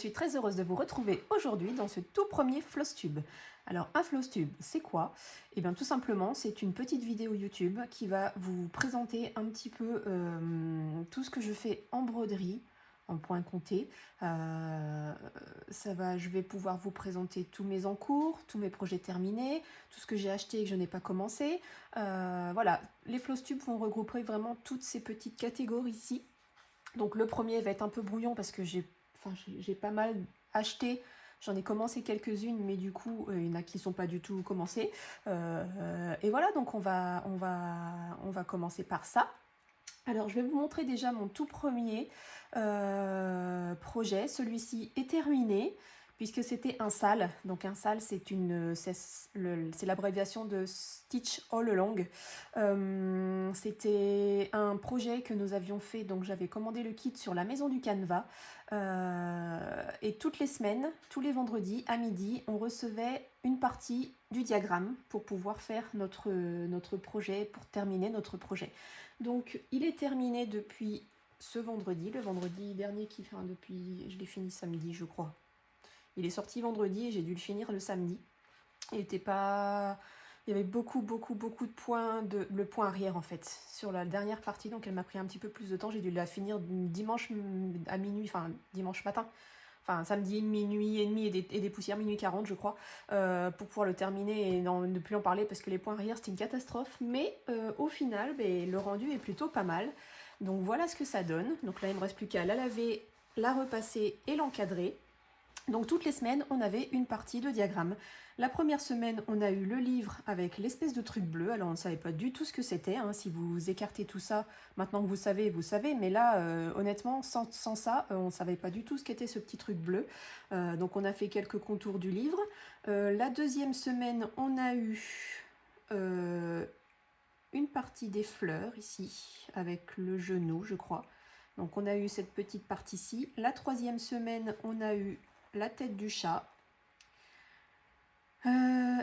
suis très heureuse de vous retrouver aujourd'hui dans ce tout premier Flosstube. Alors un Flosstube, c'est quoi? Eh bien tout simplement, c'est une petite vidéo YouTube qui va vous présenter un petit peu tout ce que je fais en broderie, en point compté. Je vais pouvoir vous présenter tous mes encours, tous mes projets terminés, tout ce que j'ai acheté et que je n'ai pas commencé. Voilà, les Flosstubes vont regrouper vraiment toutes ces petites catégories ici. Donc le premier va être un peu brouillon parce que j'ai pas mal acheté. J'en ai commencé quelques-unes, mais du coup, il y en a qui ne sont pas du tout commencées. Et voilà, donc on va commencer par ça. Alors, je vais vous montrer déjà mon tout premier projet. Celui-ci est terminé, puisque c'était un SAL. Donc, un SAL, c'est l'abréviation de Stitch All Along. C'était un projet que nous avions fait. Donc, j'avais commandé le kit sur la maison du Canva. Et toutes les semaines, tous les vendredis à midi, on recevait une partie du diagramme pour pouvoir faire notre projet, pour terminer notre projet. Donc il est terminé depuis ce vendredi, le vendredi dernier je l'ai fini samedi je crois. Il est sorti vendredi et j'ai dû le finir le samedi. Il y avait beaucoup de points, le point arrière en fait, sur la dernière partie, donc elle m'a pris un petit peu plus de temps. J'ai dû la finir dimanche à minuit, enfin dimanche matin. Enfin samedi, minuit et demi et des poussières, minuit 40 je crois, pour pouvoir le terminer et ne plus en parler parce que les points arrière c'était une catastrophe. Mais au final, le rendu est plutôt pas mal. Donc voilà ce que ça donne. Donc là il ne me reste plus qu'à la laver, la repasser et l'encadrer. Donc toutes les semaines, on avait une partie de diagramme. La première semaine, on a eu le livre avec l'espèce de truc bleu. Alors on ne savait pas du tout ce que c'était. Hein. Si vous écartez tout ça, maintenant que vous savez, vous savez. Mais là, honnêtement, sans ça, on ne savait pas du tout ce qu'était ce petit truc bleu. Donc on a fait quelques contours du livre. La deuxième semaine, on a eu une partie des fleurs ici, avec le genou, je crois. Donc on a eu cette petite partie-ci. La troisième semaine, on a eu la tête du chat.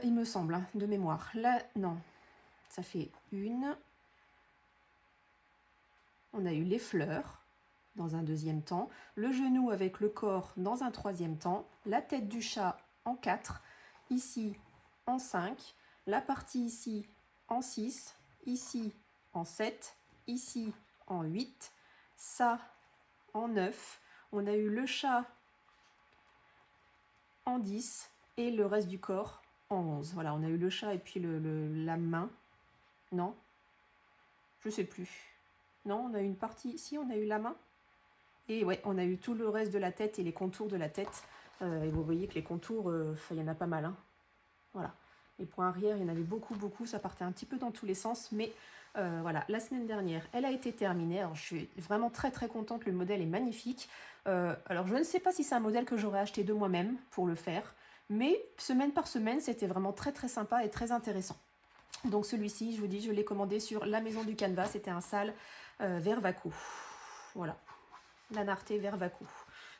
Il me semble, hein, de mémoire. Là, non, ça fait une. On a eu les fleurs dans un deuxième temps. Le genou avec le corps dans un troisième temps. La tête du chat en 4. Ici en 5. La partie ici en 6. Ici en 7. Ici en 8. Ça en 9. On a eu le chat en 10 et le reste du corps en 11. Voilà, on a eu le chat et puis la main. Non, je sais plus. Non, on a eu une partie. Si, on a eu la main. Et ouais, on a eu tout le reste de la tête et les contours de la tête. Et vous voyez que les contours, il y en a pas mal. Hein. Voilà. Les points arrière, il y en avait beaucoup. Ça partait un petit peu dans tous les sens. Mais voilà, la semaine dernière, elle a été terminée. Alors, je suis vraiment très contente. Le modèle est magnifique. Alors, je ne sais pas si c'est un modèle que j'aurais acheté de moi-même pour le faire. Mais semaine par semaine, c'était vraiment très sympa et très intéressant. Donc celui-ci, je vous dis, je l'ai commandé sur la maison du Canva. C'était un SAL vert Vaco. Voilà, la Narté vert Vaco.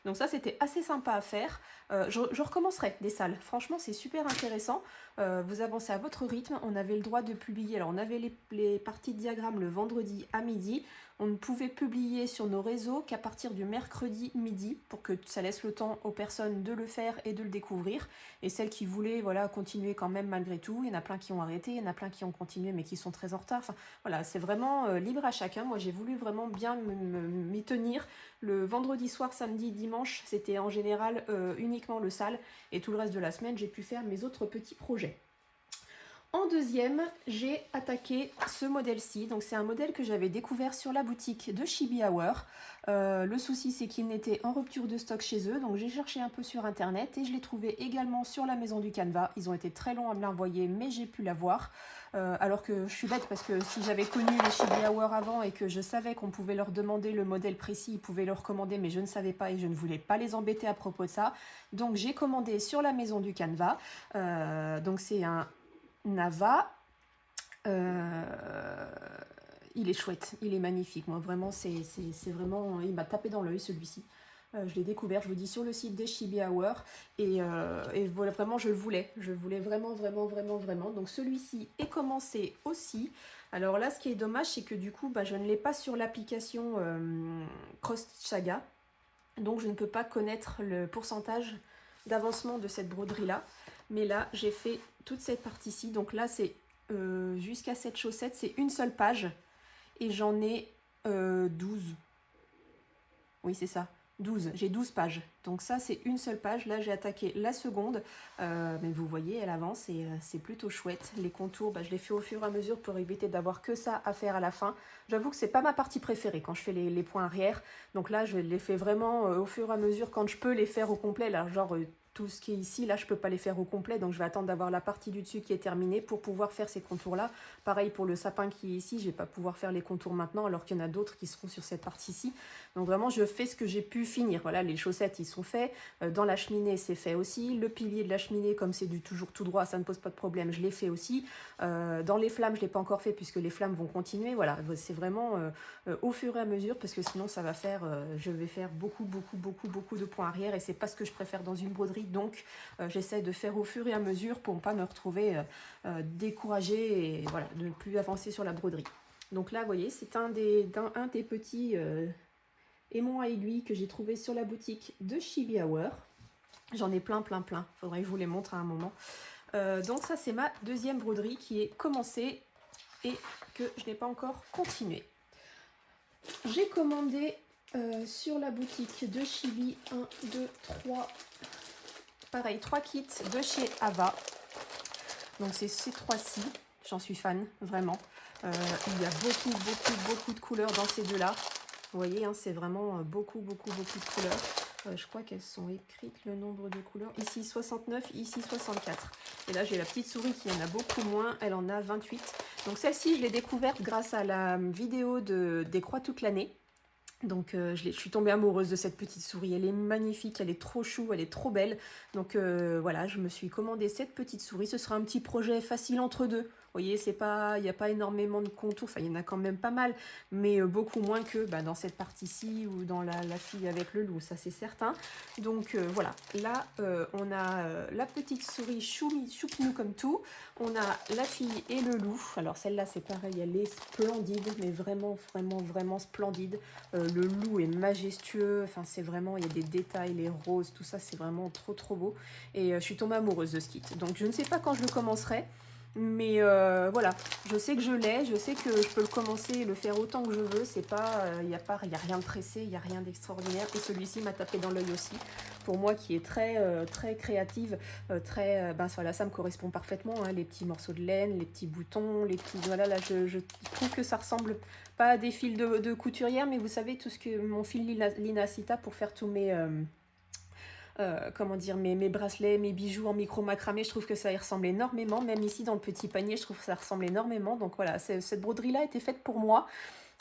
Donc ça, c'était assez sympa à faire. Je recommencerai des SALs. Franchement, c'est super intéressant. Vous avancez à votre rythme. On avait le droit de publier. Alors, on avait les parties de diagramme le vendredi à midi. On ne pouvait publier sur nos réseaux qu'à partir du mercredi midi pour que ça laisse le temps aux personnes de le faire et de le découvrir. Et celles qui voulaient voilà, continuer quand même malgré tout, il y en a plein qui ont arrêté, il y en a plein qui ont continué mais qui sont très en retard. Enfin, voilà, c'est vraiment libre à chacun. Moi, j'ai voulu vraiment bien m'y tenir. Le vendredi soir, samedi, dimanche, c'était en général uniquement le SAL. Et tout le reste de la semaine, j'ai pu faire mes autres petits projets. En deuxième, j'ai attaqué ce modèle-ci. Donc c'est un modèle que j'avais découvert sur la boutique de Chibi Hour. Le souci, c'est qu'il n'était en rupture de stock chez eux. Donc j'ai cherché un peu sur internet et je l'ai trouvé également sur la maison du Canva. Ils ont été très longs à me l'envoyer, mais j'ai pu l'avoir. Alors que je suis bête parce que si j'avais connu les Chibi Hour avant et que je savais qu'on pouvait leur demander le modèle précis, ils pouvaient le recommander, mais je ne savais pas et je ne voulais pas les embêter à propos de ça. Donc j'ai commandé sur la maison du Canva. Donc c'est un Nava, il est chouette, il est magnifique. Moi, vraiment, c'est vraiment... Il m'a tapé dans l'œil, celui-ci. Je l'ai découvert, je vous dis, sur le site des Chibi Hour. Et voilà, vraiment, je le voulais. Je le voulais vraiment. Donc, celui-ci est commencé aussi. Alors là, ce qui est dommage, c'est que du coup, je ne l'ai pas sur l'application Cross Saga. Donc je ne peux pas connaître le pourcentage d'avancement de cette broderie-là. Mais là, j'ai fait toute cette partie-ci. Donc là, c'est jusqu'à cette chaussette, c'est une seule page. Et j'en ai 12. Oui, c'est ça. 12. J'ai 12 pages. Donc ça, c'est une seule page. Là, j'ai attaqué la seconde. Mais vous voyez, elle avance et c'est plutôt chouette. Les contours, je les fais au fur et à mesure pour éviter d'avoir que ça à faire à la fin. J'avoue que c'est pas ma partie préférée quand je fais les points arrière. Donc là, je les fais vraiment au fur et à mesure quand je peux les faire au complet. Là, genre tout ce qui est ici, là, je peux pas les faire au complet. Donc je vais attendre d'avoir la partie du dessus qui est terminée pour pouvoir faire ces contours-là. Pareil pour le sapin qui est ici, je vais pas pouvoir faire les contours maintenant alors qu'il y en a d'autres qui seront sur cette partie-ci. Donc vraiment, je fais ce que j'ai pu finir. Voilà, les chaussettes, ils sont faits. Dans la cheminée, c'est fait aussi. Le pilier de la cheminée, comme c'est du toujours tout droit, ça ne pose pas de problème, je l'ai fait aussi. Dans les flammes, je ne l'ai pas encore fait puisque les flammes vont continuer. Voilà, c'est vraiment au fur et à mesure parce que sinon, ça va faire, je vais faire beaucoup de points arrière et c'est pas ce que je préfère dans une broderie. Donc, j'essaie de faire au fur et à mesure pour ne pas me retrouver découragée et voilà, de ne plus avancer sur la broderie. Donc là, vous voyez, c'est un des petits aimants à aiguille que j'ai trouvé sur la boutique de Chibi Hour. J'en ai plein. Faudrait que je vous les montre à un moment. Donc ça, c'est ma deuxième broderie qui est commencée et que je n'ai pas encore continué. J'ai commandé sur la boutique de Chibi 1, 2, 3... Pareil, 3 kits de chez Ava. Donc c'est ces 3-ci. J'en suis fan, vraiment. Il y a beaucoup de couleurs dans ces deux-là. Vous voyez, hein, c'est vraiment beaucoup de couleurs. Je crois qu'elles sont écrites le nombre de couleurs. Ici 69, ici 64. Et là, j'ai la petite souris qui en a beaucoup moins. Elle en a 28. Donc celle-ci, je l'ai découverte grâce à la vidéo des croix toute l'année. Donc je suis tombée amoureuse de cette petite souris, elle est magnifique, elle est trop chou, elle est trop belle. Donc voilà, je me suis commandé cette petite souris, ce sera un petit projet facile entre deux. Vous voyez, il n'y a pas énormément de contours, enfin il y en a quand même pas mal, mais beaucoup moins que dans cette partie-ci ou dans la fille avec le loup, ça c'est certain. Donc voilà, là on a la petite souris choupinou comme tout, on a la fille et le loup. Alors celle-là c'est pareil, elle est splendide, mais vraiment splendide. Le loup est majestueux, enfin c'est vraiment, il y a des détails, les roses, tout ça c'est vraiment trop beau. Et je suis tombée amoureuse de ce kit. Donc je ne sais pas quand je le commencerai, mais voilà, je sais que je l'ai, je sais que je peux le commencer et le faire autant que je veux. C'est pas, il n'y a rien de pressé, il n'y a rien d'extraordinaire. Et celui-ci m'a tapé dans l'œil aussi. Pour moi qui est très créative, voilà, ça me correspond parfaitement. Hein, les petits morceaux de laine, les petits boutons, les petits, voilà, là je trouve que ça ressemble pas à des fils de couturière, mais vous savez tout ce que mon fil Linacita pour faire tous mes comment dire, mes bracelets, mes bijoux en micro macramé, je trouve que ça y ressemble énormément. Même ici dans le petit panier, je trouve que ça ressemble énormément. Donc voilà, cette broderie-là était faite pour moi.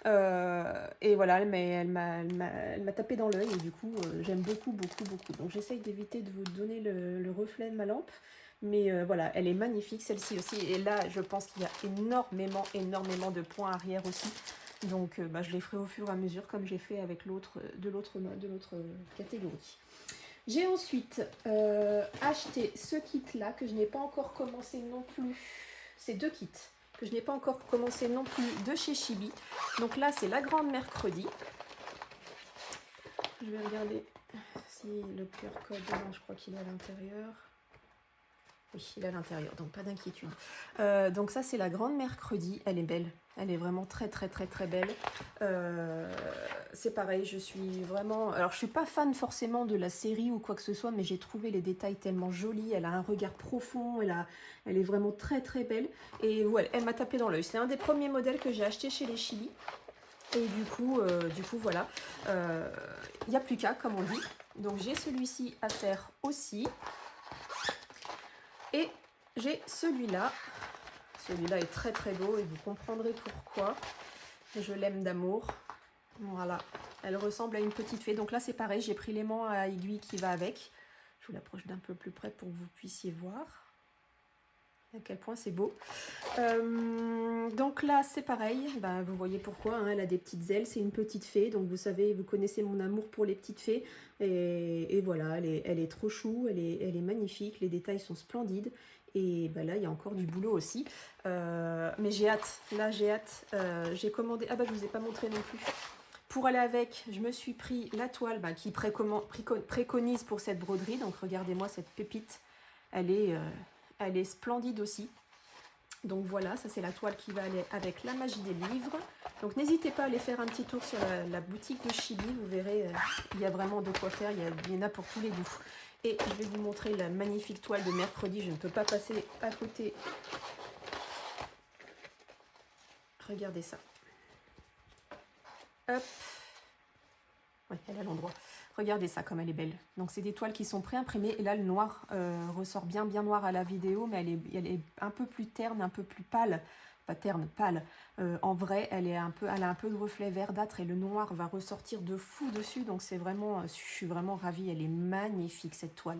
Et voilà, elle m'a tapé dans l'œil et du coup, j'aime beaucoup. Donc j'essaye d'éviter de vous donner le reflet de ma lampe. Mais voilà, elle est magnifique celle-ci aussi. Et là, je pense qu'il y a énormément de points arrière aussi. Donc je les ferai au fur et à mesure comme j'ai fait avec l'autre de l'autre catégorie. J'ai ensuite acheté ce kit-là que je n'ai pas encore commencé non plus. C'est 2 kits que je n'ai pas encore commencé non plus de chez Chibi. Donc là, c'est la grande mercredi. Je vais regarder si le QR code, non, je crois qu'il est à l'intérieur. Oui, il est à l'intérieur, donc pas d'inquiétude. Donc ça, c'est la grande mercredi. Elle est belle. Elle est vraiment très belle. C'est pareil, je suis vraiment... Alors, je suis pas fan forcément de la série ou quoi que ce soit, mais j'ai trouvé les détails tellement jolis. Elle a un regard profond. Elle est vraiment très belle. Et ouais, elle m'a tapé dans l'œil. C'est un des premiers modèles que j'ai acheté chez les Chibi. Et du coup voilà. Il n'y a plus qu'à, comme on dit. Donc, j'ai celui-ci à faire aussi. Et j'ai celui-là. Celui-là est très beau et vous comprendrez pourquoi. Je l'aime d'amour. Voilà. Elle ressemble à une petite fée. Donc là, c'est pareil. J'ai pris l'aimant à aiguille qui va avec. Je vous l'approche d'un peu plus près pour que vous puissiez voir à quel point c'est beau. Donc là, c'est pareil. Vous voyez pourquoi. Hein, elle a des petites ailes. C'est une petite fée. Donc vous savez, vous connaissez mon amour pour les petites fées. Et voilà, elle est trop chou. Elle est magnifique. Les détails sont splendides. Et là, il y a encore du boulot aussi. Mais j'ai hâte. Là, j'ai hâte. J'ai commandé... Ah je vous ai pas montré non plus. Pour aller avec, je me suis pris la toile qui préconise pour cette broderie. Donc regardez-moi cette pépite, elle est splendide aussi. Donc voilà, ça c'est la toile qui va aller avec la magie des livres. Donc n'hésitez pas à aller faire un petit tour sur la boutique de Chibi, vous verrez, il y a vraiment de quoi faire, il y en a pour tous les goûts. Et je vais vous montrer la magnifique toile de mercredi, je ne peux pas passer à côté. Regardez ça. Hop. Ouais, elle est à l'endroit. Regardez ça comme elle est belle. Donc c'est des toiles qui sont pré-imprimées et là le noir ressort bien noir à la vidéo, mais elle est un peu plus terne, un peu plus pâle. Pas terne, pâle. En vrai, elle a un peu de reflet verdâtre et le noir va ressortir de fou dessus. Donc c'est vraiment, je suis vraiment ravie. Elle est magnifique cette toile.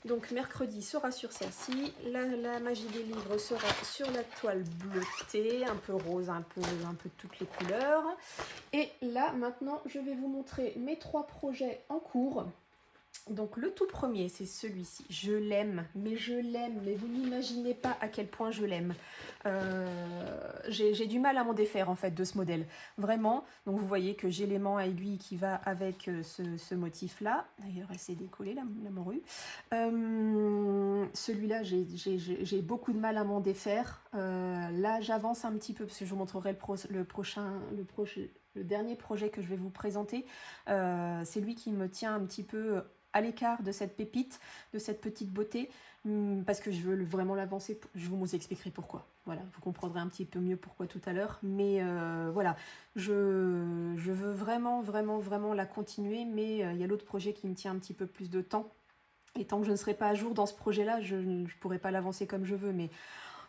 Donc mercredi sera sur celle-ci, la magie des livres sera sur la toile bleutée, un peu rose, un peu de toutes les couleurs. Et là maintenant je vais vous montrer mes 3 projets en cours. Donc le tout premier c'est celui-ci, je l'aime, mais vous n'imaginez pas à quel point je l'aime. J'ai du mal à m'en défaire en fait de ce modèle, vraiment. Donc vous voyez que j'ai l'aimant à aiguille qui va avec ce motif là, d'ailleurs elle s'est décollée la morue. Celui-là j'ai beaucoup de mal à m'en défaire. Là j'avance un petit peu parce que je vous montrerai le dernier projet que je vais vous présenter. C'est lui qui me tient un petit peu à l'écart de cette pépite, de cette petite beauté, parce que je veux vraiment l'avancer. Je vous expliquerai pourquoi. Voilà, vous comprendrez un petit peu mieux pourquoi tout à l'heure. Mais voilà, je veux vraiment la continuer, mais il y a l'autre projet qui me tient un petit peu plus de temps. Et tant que je ne serai pas à jour dans ce projet-là, je ne pourrai pas l'avancer comme je veux. Mais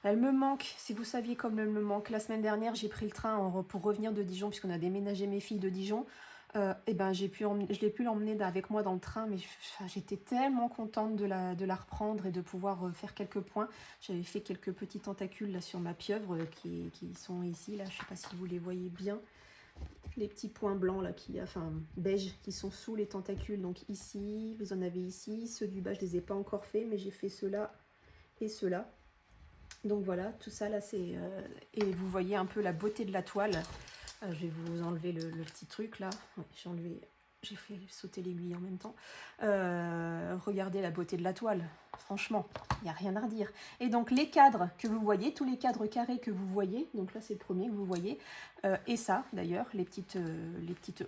elle me manque, si vous saviez comme elle me manque. La semaine dernière, j'ai pris le train pour revenir de Dijon, puisqu'on a déménagé mes filles de Dijon. Et ben je l'ai pu l'emmener avec moi dans le train, mais j'étais tellement contente de la reprendre et de pouvoir faire quelques points. J'avais fait quelques petits tentacules là sur ma pieuvre qui sont ici, là, je sais pas si vous les voyez bien. Les petits points blancs là, enfin beige, qui sont sous les tentacules. Donc ici, vous en avez ici. Ceux du bas, je les ai pas encore faits, mais j'ai fait ceux-là et ceux-là. Donc voilà, tout ça là, c'est... et vous voyez un peu la beauté de la toile. Je vais vous enlever le petit truc là. Ouais, j'ai fait sauter l'aiguille en même temps. Regardez la beauté de la toile. Franchement, il n'y a rien à redire. Et donc les cadres que vous voyez, tous les cadres carrés que vous voyez, donc là c'est le premier que vous voyez, et ça d'ailleurs, les petites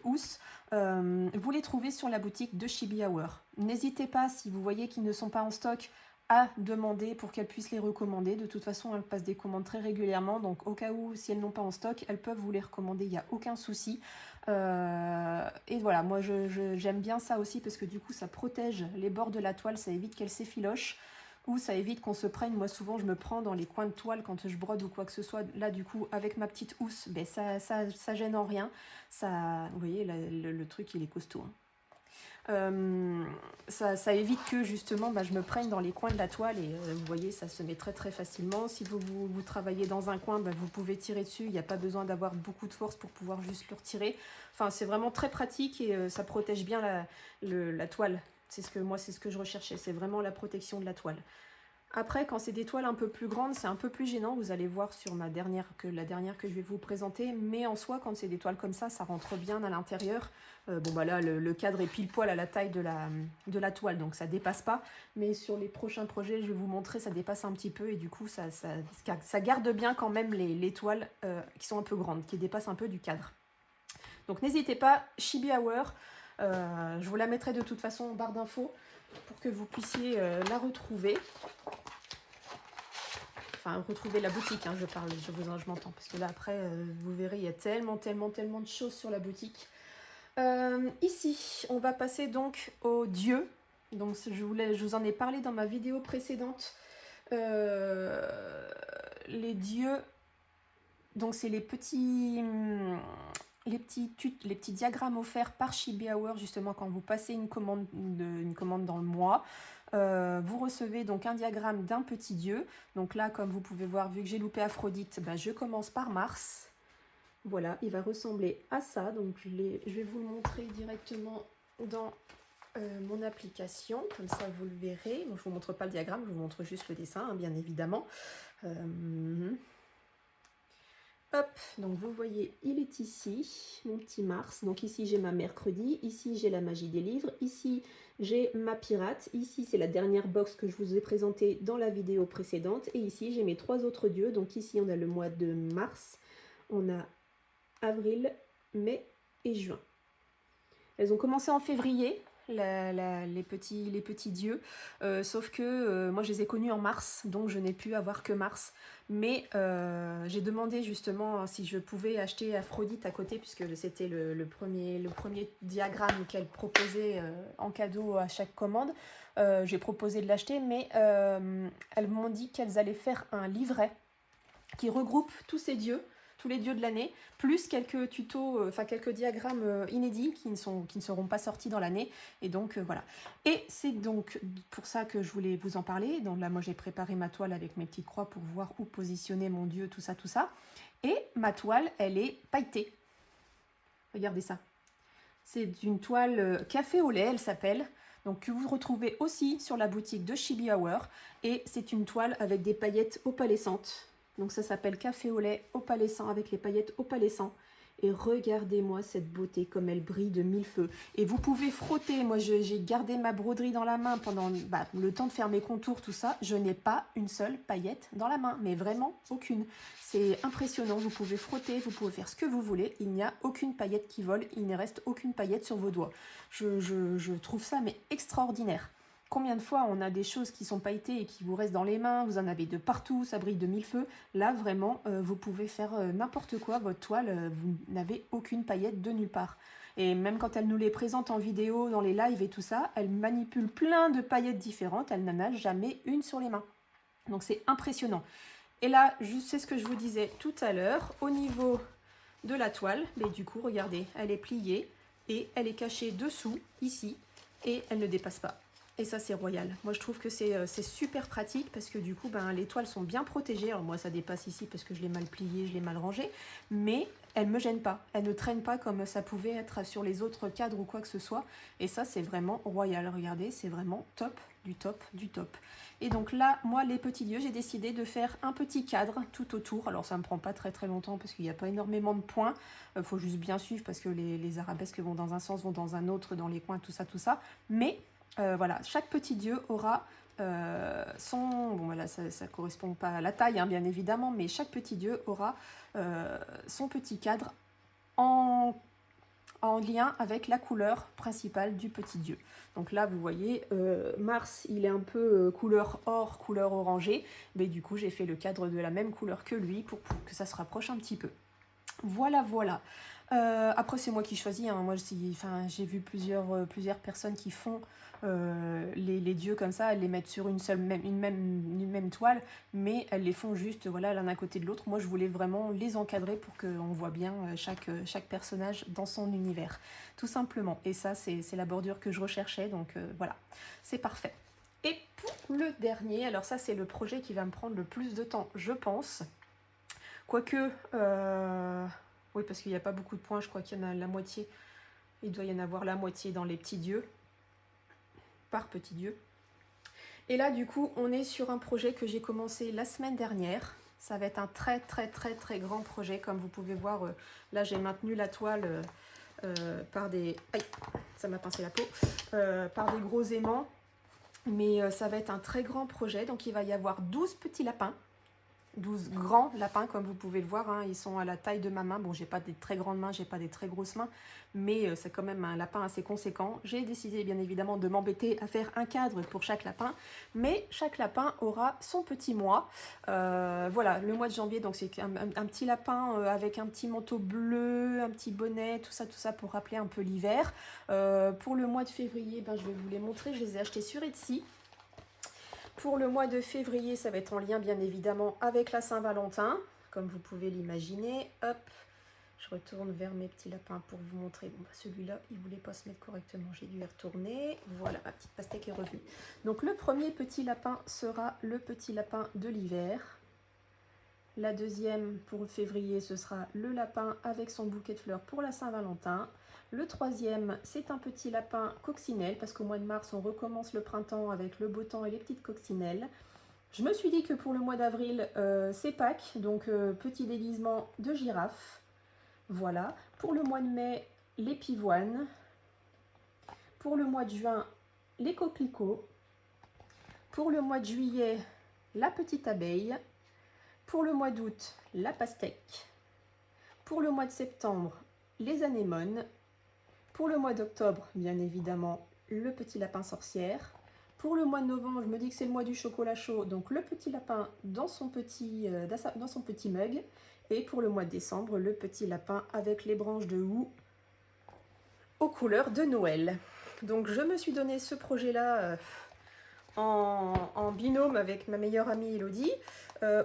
housses, vous les trouvez sur la boutique de Chibi Hour. N'hésitez pas, si vous voyez qu'ils ne sont pas en stock, à demander pour qu'elles puissent les recommander. De toute façon, elles passent des commandes très régulièrement, donc au cas où, si elles n'ont pas en stock, elles peuvent vous les recommander, il n'y a aucun souci. Et voilà, moi j'aime bien ça aussi parce que du coup ça protège les bords de la toile, ça évite qu'elle s'effiloche ou ça évite qu'on se prenne. Moi souvent je me prends dans les coins de toile quand je brode ou quoi que ce soit. Là du coup avec ma petite housse, ben, ça gêne en rien. Ça, vous voyez, le truc il est costaud, hein. Ça évite que justement je me prenne dans les coins de la toile et vous voyez ça se met très facilement. Si vous travaillez dans un coin, vous pouvez tirer dessus, il n'y a pas besoin d'avoir beaucoup de force pour pouvoir juste le retirer. Enfin c'est vraiment très pratique et ça protège bien la toile. C'est ce que je recherchais, c'est vraiment la protection de la toile. Après, quand c'est des toiles un peu plus grandes, c'est un peu plus gênant. Vous allez voir sur la dernière que je vais vous présenter. Mais en soi, quand c'est des toiles comme ça rentre bien à l'intérieur. Bon, là, le cadre est pile poil à la taille de la toile, donc ça dépasse pas. Mais sur les prochains projets, je vais vous montrer, ça dépasse un petit peu. Et du coup, ça garde bien quand même les toiles qui sont un peu grandes, qui dépassent un peu du cadre. Donc n'hésitez pas, Chibi Hour. Je vous la mettrai de toute façon en barre d'infos pour que vous puissiez la retrouver. Enfin, retrouver la boutique, hein, je m'entends, parce que là après, vous verrez, il y a tellement de choses sur la boutique. Ici, on va passer donc aux dieux. Donc, je vous en ai parlé dans ma vidéo précédente. Les dieux, donc c'est les petits diagrammes offerts par Chibi Hour, justement, quand vous passez une commande dans le mois. Vous recevez donc un diagramme d'un petit dieu. Donc là, comme vous pouvez voir, vu que j'ai loupé Aphrodite, je commence par Mars. Voilà, il va ressembler à ça. Donc je vais vous le montrer directement dans mon application. Comme ça, vous le verrez. Donc, je ne vous montre pas le diagramme, je vous montre juste le dessin, hein, bien évidemment. Hop, donc vous voyez, il est ici, mon petit Mars. Donc ici, j'ai ma mercredi. Ici, j'ai la magie des livres. Ici, j'ai ma pirate. Ici, c'est la dernière box que je vous ai présentée dans la vidéo précédente. Et ici, j'ai mes 3 autres dieux. Donc ici, on a le mois de mars. On a avril, mai et juin. Elles ont commencé en février, les petits dieux, sauf que moi je les ai connus en mars, donc je n'ai pu avoir que mars. Mais j'ai demandé justement si je pouvais acheter Aphrodite à côté, puisque c'était le premier diagramme qu'elle proposait en cadeau à chaque commande. J'ai proposé de l'acheter, mais elles m'ont dit qu'elles allaient faire un livret qui regroupe tous ces dieux, tous les dieux de l'année, plus quelques tutos, enfin quelques diagrammes inédits qui ne seront pas sortis dans l'année. Et donc voilà. Et c'est donc pour ça que je voulais vous en parler. Donc là, moi j'ai préparé ma toile avec mes petites croix pour voir où positionner mon dieu, tout ça, tout ça. Et ma toile, elle est pailletée. Regardez ça. C'est une toile café au lait, elle s'appelle. Donc que vous retrouvez aussi sur la boutique de Chibi Hour. Et c'est une toile avec des paillettes opalescentes. Donc ça s'appelle café au lait opalescent avec les paillettes opalescents. Et regardez-moi cette beauté comme elle brille de mille feux. Et vous pouvez frotter. Moi j'ai gardé ma broderie dans la main pendant le temps de faire mes contours, tout ça. Je n'ai pas une seule paillette dans la main, mais vraiment aucune. C'est impressionnant. Vous pouvez frotter, vous pouvez faire ce que vous voulez. Il n'y a aucune paillette qui vole. Il ne reste aucune paillette sur vos doigts. Je trouve ça mais extraordinaire. Combien de fois on a des choses qui sont pailletées et qui vous restent dans les mains, vous en avez de partout, ça brille de mille feux. Là, vraiment, vous pouvez faire n'importe quoi. Votre toile, vous n'avez aucune paillette de nulle part. Et même quand elle nous les présente en vidéo, dans les lives et tout ça, elle manipule plein de paillettes différentes. Elle n'en a jamais une sur les mains. Donc c'est impressionnant. Et là, c'est ce que je vous disais tout à l'heure, au niveau de la toile, mais du coup, regardez, elle est pliée et elle est cachée dessous, ici, et elle ne dépasse pas. Et ça, c'est royal. Moi, je trouve que c'est super pratique parce que du coup, les toiles sont bien protégées. Alors moi, ça dépasse ici parce que je l'ai mal plié, je l'ai mal rangé. Mais elle ne me gêne pas. Elle ne traîne pas comme ça pouvait être sur les autres cadres ou quoi que ce soit. Et ça, c'est vraiment royal. Regardez, c'est vraiment top, du top, du top. Et donc là, moi, les petits dieux, j'ai décidé de faire un petit cadre tout autour. Alors, ça ne me prend pas très très longtemps parce qu'il n'y a pas énormément de points. Il faut juste bien suivre parce que les arabesques vont dans un sens, vont dans un autre, dans les coins, tout ça, tout ça. Mais voilà, chaque petit dieu aura son... Bon, voilà, ça ne correspond pas à la taille, hein, bien évidemment, mais chaque petit dieu aura son petit cadre en lien avec la couleur principale du petit dieu. Donc là, vous voyez, Mars, il est un peu couleur or, couleur orangée, mais du coup, j'ai fait le cadre de la même couleur que lui pour que ça se rapproche un petit peu. Voilà, voilà. Après, c'est moi qui choisis. Hein. Moi, j'ai vu plusieurs personnes qui font les dieux comme ça. Elles les mettent sur une même toile, mais elles les font juste voilà, l'un à côté de l'autre. Moi, je voulais vraiment les encadrer pour qu'on voit bien chaque personnage dans son univers, tout simplement. Et ça, c'est la bordure que je recherchais. Donc voilà, c'est parfait. Et pour le dernier, alors ça, c'est le projet qui va me prendre le plus de temps, je pense. Quoique, oui, parce qu'il n'y a pas beaucoup de points, je crois qu'il y en a la moitié. Il doit y en avoir la moitié dans les petits dieux, par petit dieu. Et là, du coup, on est sur un projet que j'ai commencé la semaine dernière. Ça va être un très, très, très, très grand projet. Comme vous pouvez voir, là, j'ai maintenu la toile par des... Aïe, ça m'a pincé la peau. Par des gros aimants. Mais ça va être un très grand projet. Donc, il va y avoir 12 petits lapins. 12 grands lapins, comme vous pouvez le voir, hein, ils sont à la taille de ma main. Bon, j'ai pas des très grandes mains, j'ai pas des très grosses mains, mais c'est quand même un lapin assez conséquent. J'ai décidé bien évidemment de m'embêter à faire un cadre pour chaque lapin, mais chaque lapin aura son petit mois. Voilà, le mois de janvier, donc c'est un petit lapin avec un petit manteau bleu, un petit bonnet, tout ça pour rappeler un peu l'hiver. Pour le mois de février, je vais vous les montrer, je les ai achetés sur Etsy. Pour le mois de février, ça va être en lien bien évidemment avec la Saint-Valentin, comme vous pouvez l'imaginer. Hop, je retourne vers mes petits lapins pour vous montrer. Bon, celui-là, il ne voulait pas se mettre correctement, j'ai dû y retourner. Voilà, ma petite pastèque est revenue. Donc le premier petit lapin sera le petit lapin de l'hiver. La deuxième, pour février, ce sera le lapin avec son bouquet de fleurs pour la Saint-Valentin. Le troisième, c'est un petit lapin coccinelle, parce qu'au mois de mars, on recommence le printemps avec le beau temps et les petites coccinelles. Je me suis dit que pour le mois d'avril, c'est Pâques, donc petit déguisement de girafe. Voilà. Pour le mois de mai, les pivoines. Pour le mois de juin, les coquelicots. Pour le mois de juillet, la petite abeille. Pour le mois d'août, la pastèque. Pour le mois de septembre, les anémones. Pour le mois d'octobre, bien évidemment, le petit lapin sorcière. Pour le mois de novembre, je me dis que c'est le mois du chocolat chaud, donc le petit lapin dans son petit mug. Et pour le mois de décembre, le petit lapin avec les branches de houx aux couleurs de Noël. Donc je me suis donné ce projet-là en binôme avec ma meilleure amie Elodie.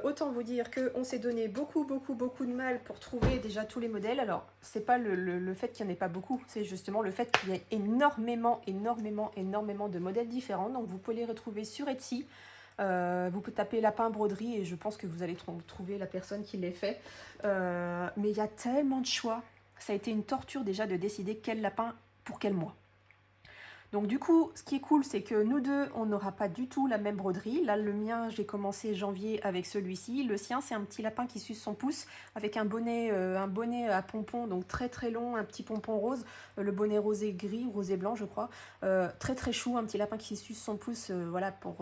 Autant vous dire qu'on s'est donné beaucoup de mal pour trouver déjà tous les modèles. Alors, c'est pas le fait qu'il n'y en ait pas beaucoup, c'est justement le fait qu'il y ait énormément de modèles différents. Donc, vous pouvez les retrouver sur Etsy. Vous pouvez taper lapin broderie et je pense que vous allez trouver la personne qui les fait. Mais il y a tellement de choix. Ça a été une torture déjà de décider quel lapin pour quel mois. Donc du coup, ce qui est cool, c'est que nous deux, on n'aura pas du tout la même broderie. Là, le mien, j'ai commencé janvier avec celui-ci. Le sien, c'est un petit lapin qui suce son pouce avec un bonnet à pompons, donc très long, un petit pompon rose. Le bonnet rosé gris ou rosé blanc, je crois. Très chou, un petit lapin qui suce son pouce, voilà, pour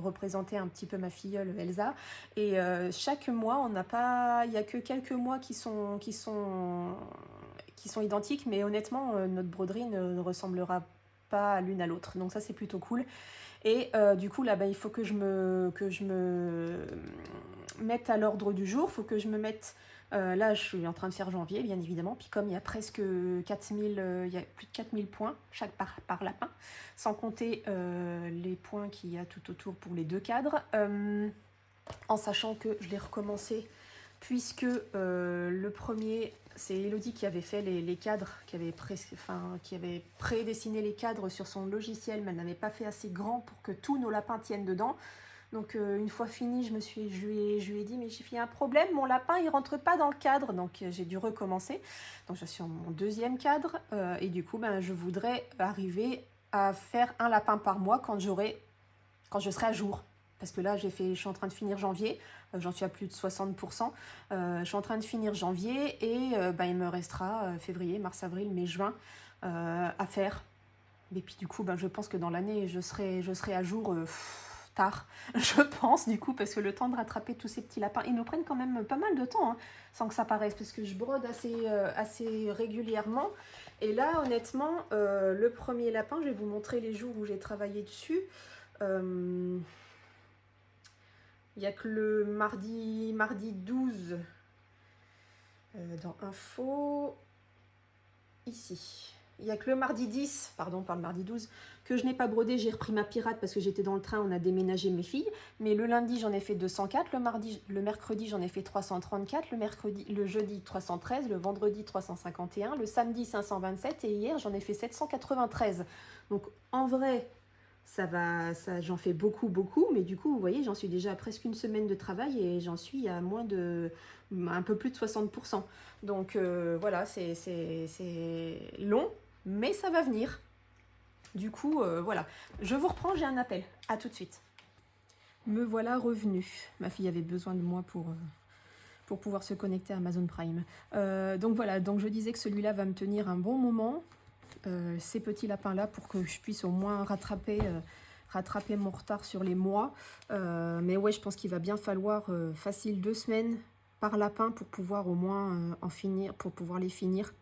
représenter un petit peu ma filleule Elsa. Et chaque mois, on n'a pas... Il n'y a que quelques mois qui sont identiques, mais honnêtement, notre broderie ne ressemblera pas l'une à l'autre, donc ça c'est plutôt cool. Et du coup là il faut que je me mette à l'ordre du jour, il faut que je me mette là je suis en train de faire janvier bien évidemment, puis comme il y a presque 4000 il y a plus de 4000 points chaque par lapin, sans compter les points qu'il y a tout autour pour les deux cadres, en sachant que je l'ai recommencé puisque le premier, c'est Elodie qui avait fait les cadres, qui avait prédessiné les cadres sur son logiciel, mais elle n'avait pas fait assez grand pour que tous nos lapins tiennent dedans. Donc une fois fini, je lui ai dit, mais il y a un problème, mon lapin il rentre pas dans le cadre, donc j'ai dû recommencer. Donc je suis en mon deuxième cadre, et du coup je voudrais arriver à faire un lapin par mois quand je serai à jour. Parce que là, je suis en train de finir janvier, j'en suis à plus de 60%. Je suis en train de finir janvier et il me restera février, mars, avril, mai, juin à faire. Et puis du coup, je pense que dans l'année, je serai à jour tard, je pense, du coup, parce que le temps de rattraper tous ces petits lapins, ils nous prennent quand même pas mal de temps, hein, sans que ça paraisse, parce que je brode assez régulièrement. Et là, honnêtement, le premier lapin, je vais vous montrer les jours où j'ai travaillé dessus. Il n'y a que le mardi 12 dans Info, ici. Il n'y a que le mardi 10, pardon, pas le mardi 12, que je n'ai pas brodé. J'ai repris ma pirate parce que j'étais dans le train, on a déménagé mes filles. Mais le lundi, j'en ai fait 204. Le mercredi, j'en ai fait 334. Le jeudi, 313. Le vendredi, 351. Le samedi, 527. Et hier, j'en ai fait 793. Donc, en vrai... j'en fais beaucoup, mais du coup, vous voyez, j'en suis déjà à presque une semaine de travail et j'en suis à un peu plus de 60%. Donc voilà, c'est long, mais ça va venir. Du coup, voilà. Je vous reprends, j'ai un appel. À tout de suite. Me voilà revenue. Ma fille avait besoin de moi pour pouvoir se connecter à Amazon Prime. Donc voilà, donc je disais que celui-là va me tenir un bon moment. Ces petits lapins là pour que je puisse au moins rattraper mon retard sur les mois, mais ouais, je pense qu'il va bien falloir facile 2 semaines par lapin pour pouvoir au moins en finir, pour pouvoir les finir,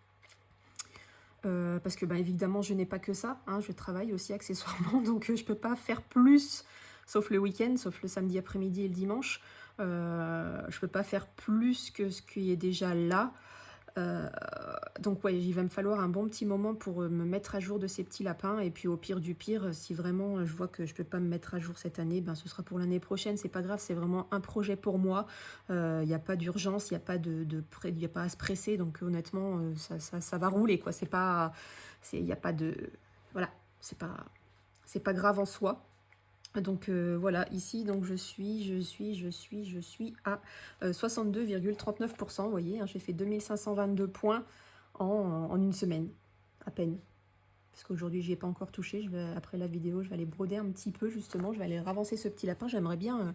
parce que évidemment je n'ai pas que ça, hein, je travaille aussi accessoirement, donc je peux pas faire plus, sauf le week-end, sauf le samedi après-midi et le dimanche. Je peux pas faire plus que ce qui est déjà là. Donc ouais, il va me falloir un bon petit moment pour me mettre à jour de ces petits lapins, et puis au pire du pire, si vraiment je vois que je peux pas me mettre à jour cette année, ce sera pour l'année prochaine, c'est pas grave, c'est vraiment un projet pour moi. Il n'y a pas d'urgence, il n'y a pas il y a pas à se presser, donc honnêtement ça va rouler quoi, il y a pas de, voilà, c'est pas grave en soi. Donc voilà, ici donc je suis à 62,39%, vous voyez, hein, j'ai fait 2522 points en une semaine, à peine. parce qu'aujourd'hui j'y ai pas encore touché. Après la vidéo, je vais aller broder un petit peu justement, je vais aller ravancer ce petit lapin. J'aimerais bien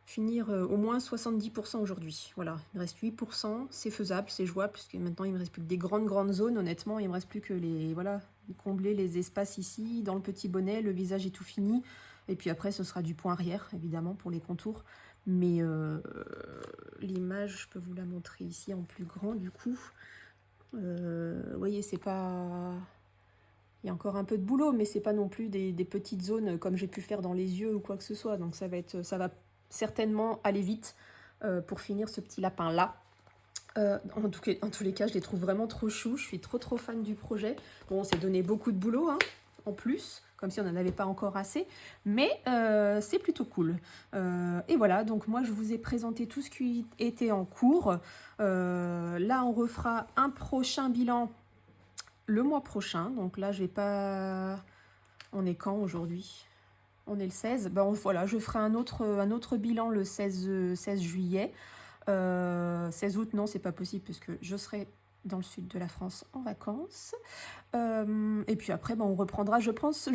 finir au moins 70% aujourd'hui. Voilà, il me reste 8%, c'est faisable, c'est jouable, puisque maintenant il me reste plus que des grandes zones. Honnêtement, il me reste plus que combler les espaces ici, dans le petit bonnet, le visage est tout fini. Et puis après, ce sera du point arrière, évidemment, pour les contours. Mais l'image, je peux vous la montrer ici en plus grand, du coup. Vous voyez, c'est pas... Il y a encore un peu de boulot, mais c'est pas non plus des petites zones comme j'ai pu faire dans les yeux ou quoi que ce soit. Donc ça va certainement aller vite pour finir ce petit lapin là. En tous les cas, je les trouve vraiment trop choux. Je suis trop fan du projet. Bon, on s'est donné beaucoup de boulot hein, en plus, comme si on n'en avait pas encore assez, mais c'est plutôt cool. Et voilà, donc moi je vous ai présenté tout ce qui était en cours. Là, on refera un prochain bilan le mois prochain. Donc là, je vais pas... On est quand aujourd'hui ? On est le 16. Ben voilà, je ferai un autre bilan le 16 juillet. 16 août, non, c'est pas possible parce que je serai dans le sud de la France en vacances. Et puis après, ben, on reprendra, je pense,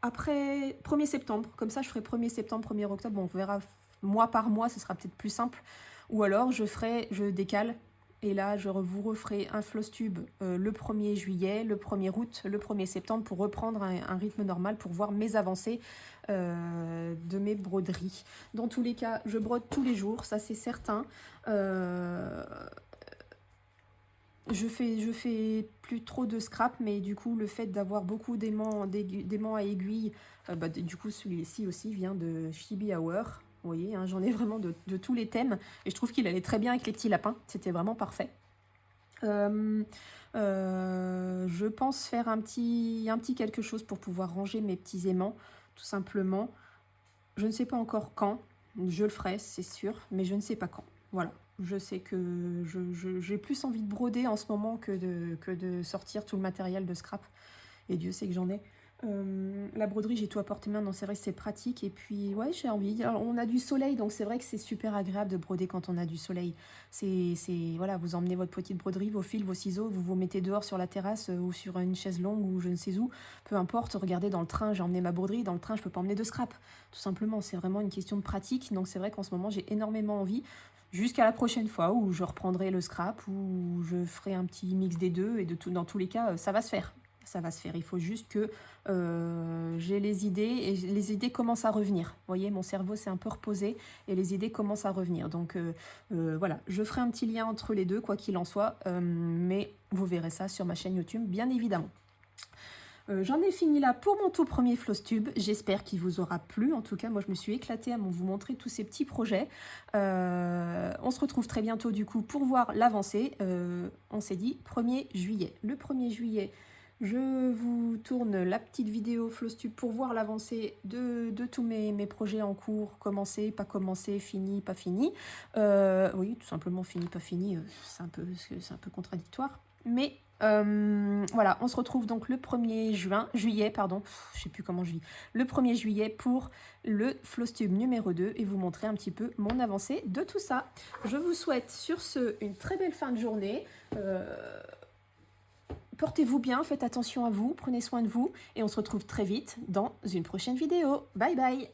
après 1er septembre. Comme ça, je ferai 1er septembre, 1er octobre. Bon, on verra mois par mois, ce sera peut-être plus simple. Ou alors, je décale. Et là, je vous referai un Flosstube le 1er juillet, le 1er août, le 1er septembre pour reprendre un rythme normal, pour voir mes avancées de mes broderies. Dans tous les cas, je brode tous les jours, ça c'est certain. Je fais plus trop de scrap, mais du coup, le fait d'avoir beaucoup d'aimants à aiguille, du coup, celui-ci aussi vient de Chibi Hour. Vous voyez, hein, j'en ai vraiment de tous les thèmes. Et je trouve qu'il allait très bien avec les petits lapins. C'était vraiment parfait. Je pense faire un petit quelque chose pour pouvoir ranger mes petits aimants, tout simplement. Je ne sais pas encore quand. Je le ferai, c'est sûr, mais je ne sais pas quand. Voilà. Je sais que j'ai plus envie de broder en ce moment que de sortir tout le matériel de scrap. Et Dieu sait que j'en ai. La broderie, j'ai tout à portée de main, donc c'est vrai que c'est pratique. Et puis, ouais, j'ai envie. Alors, on a du soleil, donc c'est vrai que c'est super agréable de broder quand on a du soleil. Voilà, vous emmenez votre petite broderie, vos fils, vos ciseaux, vous vous mettez dehors sur la terrasse ou sur une chaise longue ou je ne sais où. Peu importe, regardez dans le train, j'ai emmené ma broderie. Dans le train, je peux pas emmener de scrap. Tout simplement, c'est vraiment une question de pratique. Donc, c'est vrai qu'en ce moment, j'ai énormément envie. Jusqu'à la prochaine fois où je reprendrai le scrap, où je ferai un petit mix des deux. Et dans tous les cas, ça va se faire. Ça va se faire. Il faut juste que j'ai les idées et les idées commencent à revenir. Vous voyez, mon cerveau s'est un peu reposé et les idées commencent à revenir. Donc voilà, je ferai un petit lien entre les deux, quoi qu'il en soit. Mais vous verrez ça sur ma chaîne YouTube, bien évidemment. J'en ai fini là pour mon tout premier Flosstube. J'espère qu'il vous aura plu. En tout cas, moi, je me suis éclatée à vous montrer tous ces petits projets. On se retrouve très bientôt, du coup, pour voir l'avancée. On s'est dit 1er juillet. Le 1er juillet, je vous tourne la petite vidéo Flosstube pour voir l'avancée de tous mes projets en cours. Commencé, pas commencé, fini, pas fini. Oui, tout simplement fini, pas fini. C'est un peu contradictoire. Mais voilà, on se retrouve donc le 1er juillet, pardon, je sais plus comment je vis, le 1er juillet pour le Flosstube numéro 2 et vous montrer un petit peu mon avancée de tout ça. Je vous souhaite sur ce une très belle fin de journée. Portez-vous bien, faites attention à vous, prenez soin de vous et on se retrouve très vite dans une prochaine vidéo. Bye bye!